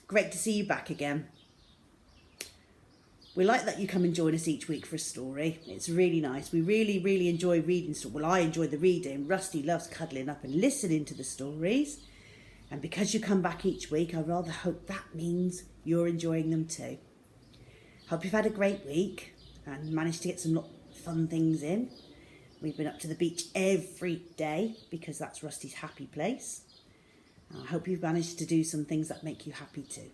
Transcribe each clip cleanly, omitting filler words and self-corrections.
Great to see you back again. We like that you come and join us each week for a story. It's really nice. We really enjoy reading. Well, I enjoy the reading. Rusty loves cuddling up and listening to the stories. And because you come back each week, I rather hope that means you're enjoying them too. Hope you've had a great week and managed to get some fun things in. We've been up to the beach every day because that's Rusty's happy place. I hope you've managed to do some things that make you happy too.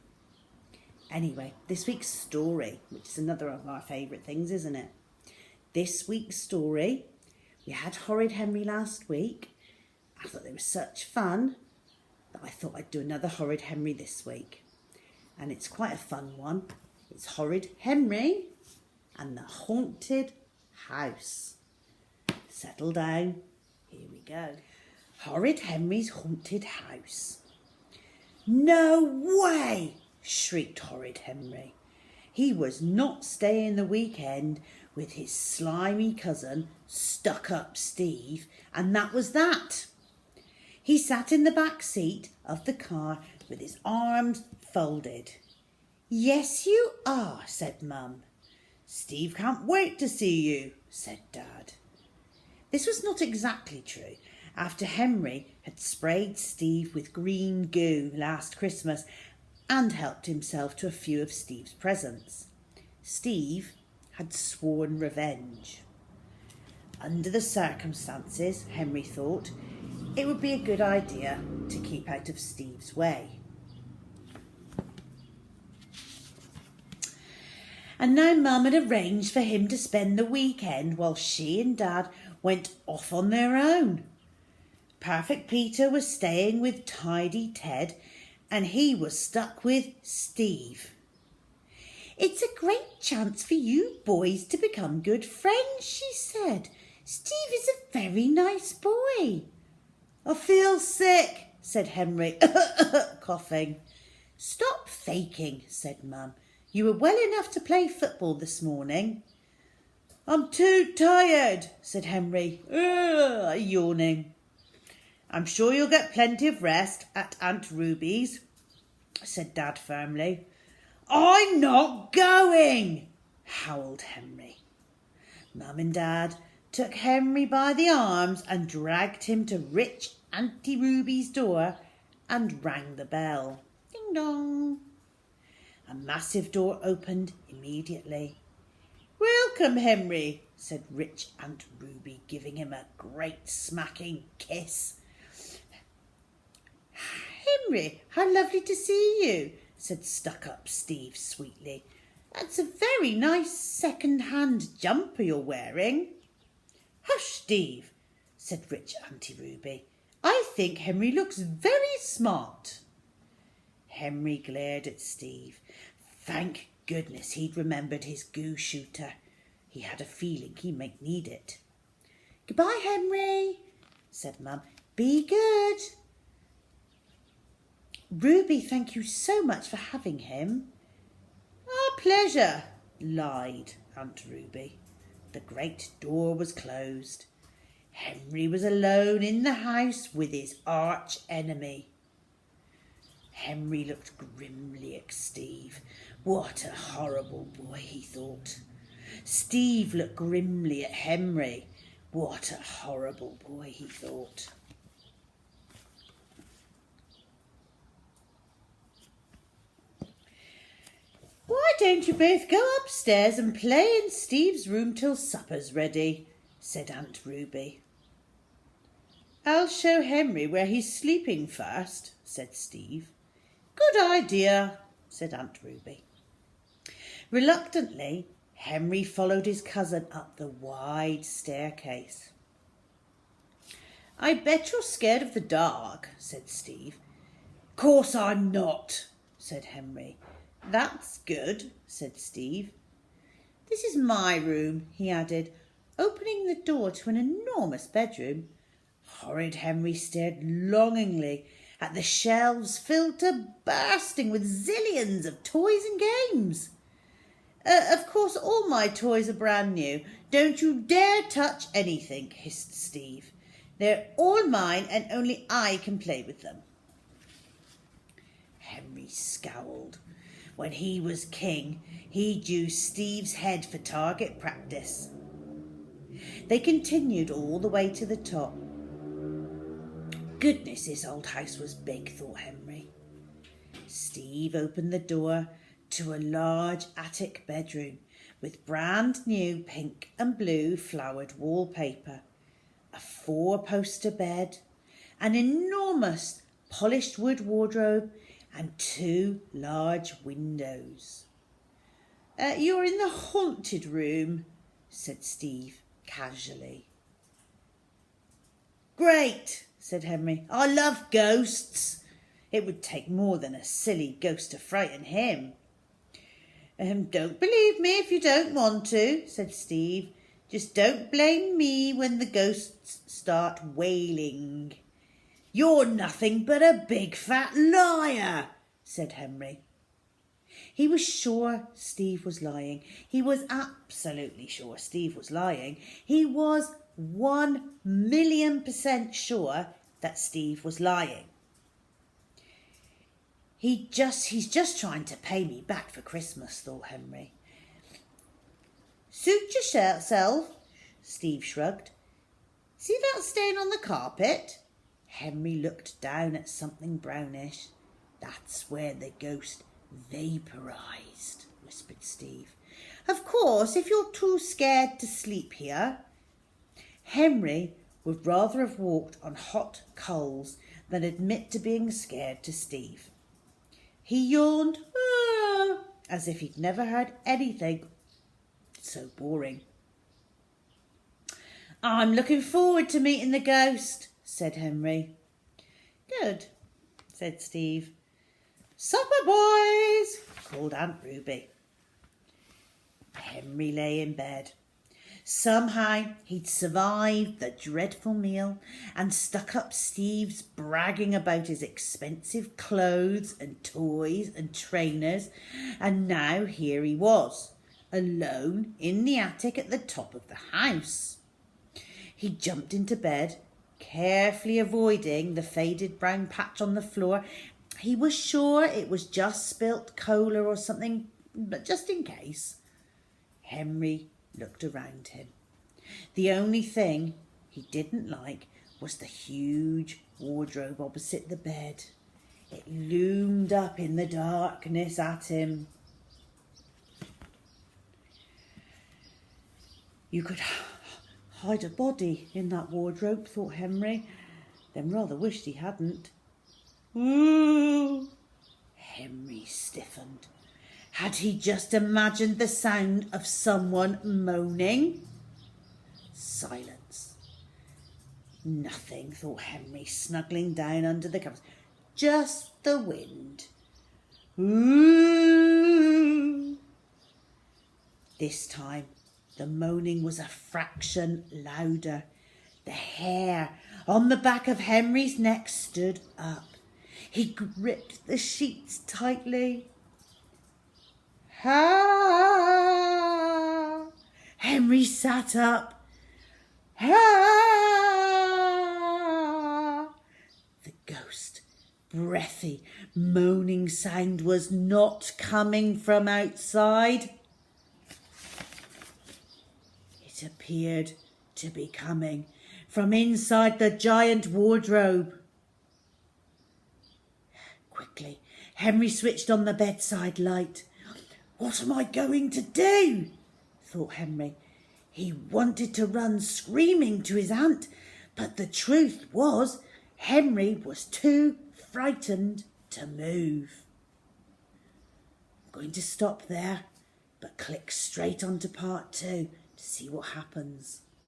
Anyway, this week's story, which is another of our favourite things, isn't it? This week's story, we had Horrid Henry last week. I thought they were such fun that I thought I'd do another Horrid Henry this week. And it's quite a fun one. It's Horrid Henry and the Haunted House. Settle down. Here we go. Horrid Henry's Haunted House. No way! Shrieked Horrid Henry. He was not staying the weekend with his slimy cousin, Stuck-up Steve, and that was that. He sat in the back seat of the car with his arms folded. Yes, you are, said Mum. Steve can't wait to see you, said Dad. This was not exactly true. After Henry had sprayed Steve with green goo last Christmas and helped himself to a few of Steve's presents, Steve had sworn revenge. Under the circumstances, Henry thought, it would be a good idea to keep out of Steve's way. And now Mum had arranged for him to spend the weekend while she and Dad went off on their own. Perfect Peter was staying with Tidy Ted and he was stuck with Steve. It's a great chance for you boys to become good friends, she said. Steve is a very nice boy. I feel sick, said Henry, coughing. Stop faking, said Mum. You were well enough to play football this morning. I'm too tired, said Henry, yawning. I'm sure you'll get plenty of rest at Aunt Ruby's, said Dad firmly. I'm not going, howled Henry. Mum and Dad took Henry by the arms and dragged him to rich Auntie Ruby's door and rang the bell. Ding dong. A massive door opened immediately. Welcome, Henry, said rich Aunt Ruby, giving him a great smacking kiss. Henry, how lovely to see you, said Stuck-up Steve sweetly. That's a very nice second-hand jumper you're wearing. Hush, Steve, said rich Auntie Ruby. I think Henry looks very smart. Henry glared at Steve. Thank goodness he'd remembered his goo shooter. He had a feeling he might need it. Goodbye, Henry, said Mum. Be good. Ruby, thank you so much for having him. Our pleasure, lied Aunt Ruby. The great door was closed. Henry was alone in the house with his arch enemy. Henry looked grimly at Steve. What a horrible boy, he thought. Steve looked grimly at Henry. What a horrible boy, he thought. Why don't you both go upstairs and play in Steve's room till supper's ready, said Aunt Ruby. I'll show Henry where he's sleeping first, said Steve. Good idea, said Aunt Ruby. Reluctantly, Henry followed his cousin up the wide staircase. I bet you're scared of the dark, said Steve. Course I'm not, said Henry. That's good, said Steve. This is my room, he added, opening the door to an enormous bedroom. Horrid Henry stared longingly at the shelves filled to bursting with zillions of toys and games. Of course, all my toys are brand new. Don't you dare touch anything, hissed Steve. They're all mine and only I can play with them. Henry scowled. When he was king, he'd use Steve's head for target practice. They continued all the way to the top. Goodness, this old house was big, thought Henry. Steve opened the door to a large attic bedroom with brand new pink and blue flowered wallpaper, a 4-poster bed, an enormous polished wood wardrobe, and 2 large windows. You're in the haunted room, said Steve casually. Great, said Henry. I love ghosts. It would take more than a silly ghost to frighten him. Don't believe me if you don't want to, said Steve. Just don't blame me when the ghosts start wailing. You're nothing but a big fat liar, said Henry. He was sure Steve was lying. He was absolutely sure Steve was lying. He was 1,000,000% sure that Steve was lying. He's just trying to pay me back for Christmas, thought Henry. Suit yourself, Steve shrugged. See that stain on the carpet? Henry looked down at something brownish. That's where the ghost vaporised, whispered Steve. Of course, if you're too scared to sleep here. Henry would rather have walked on hot coals than admit to being scared to Steve. He yawned, as if he'd never heard anything so boring. I'm looking forward to meeting the ghost, said Henry. Good, said Steve. Supper, boys, called Aunt Ruby. Henry lay in bed. Somehow he'd survived the dreadful meal and stuck up Steve's bragging about his expensive clothes and toys and trainers, and now here he was, alone in the attic at the top of the house. He jumped into bed, carefully avoiding the faded brown patch on the floor. He was sure it was just spilt cola or something, but just in case. Henry looked around him. The only thing he didn't like was the huge wardrobe opposite the bed. It loomed up in the darkness at him. You could hide a body in that wardrobe, thought Henry, then rather wished he hadn't. Ooh! Henry stiffened. Had he just imagined the sound of someone moaning? Silence. Nothing, thought Henry, snuggling down under the covers. Just the wind. Ooh! This time, the moaning was a fraction louder. The hair on the back of Henry's neck stood up. He gripped the sheets tightly. Ha! Henry sat up. Ha! The ghost, breathy, moaning sound was not coming from outside. It appeared to be coming from inside the giant wardrobe. Quickly, Henry switched on the bedside light. What am I going to do? Thought Henry. He wanted to run screaming to his aunt, but the truth was Henry was too frightened to move. I'm going to stop there, but click straight on to part 2 to see what happens.